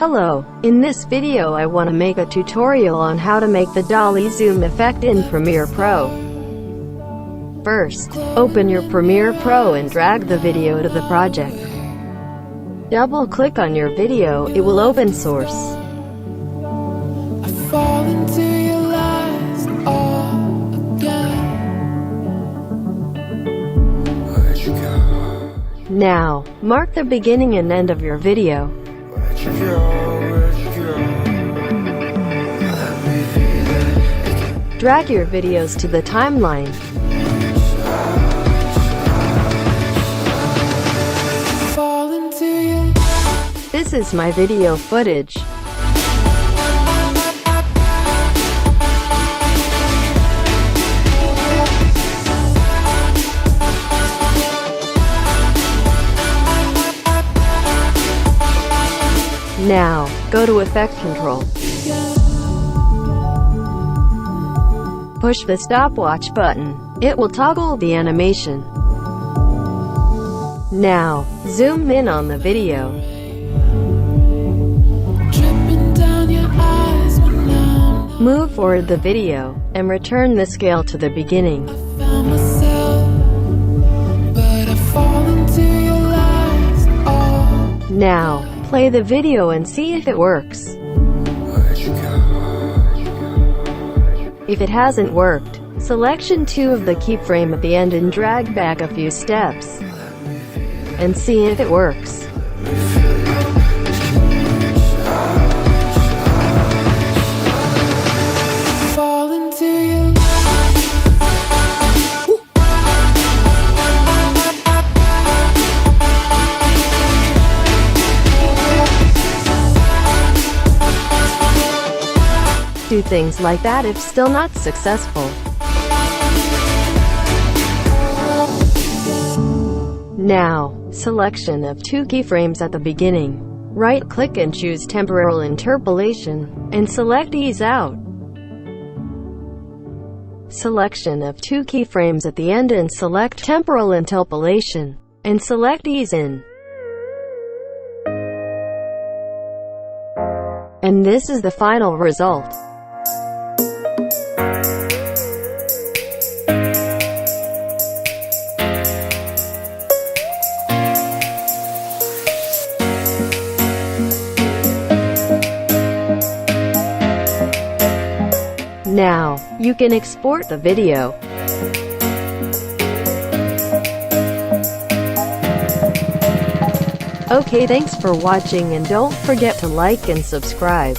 Hello, in this video I want to make a tutorial on how to make the dolly zoom effect in Premiere Pro. First, open your Premiere Pro and drag the video to the project. Double-click on your video, it will open source. I fall into your lies all again. Where'd you go? Now, mark the beginning and end of your video. Where'd you go? Where'd you go? Let me feel it. Drag your videos to the timeline. Fall into your This is my video footage. Now, go to Effect Control. Push the stopwatch button. It will toggle the animation. Now, zoom in on the video. dripping down your eyes when I'm Move forward the video, and return the scale to the beginning. found myself, but I fall into your lies all. Now, play the video and see if it works. Where'd you go? If it hasn't worked, selection 2 of the keyframe at the end and drag back a few steps. And see if it works. Fall into your Do things like that if still not successful. Now, selection of 2 keyframes at the beginning. Right-click and choose Temporal Interpolation, and select Ease Out. Selection of 2 keyframes at the end and select Temporal Interpolation, and select Ease In. And this is the final result. Now, you can export the video. Okay, thanks for watching and don't forget to like and subscribe.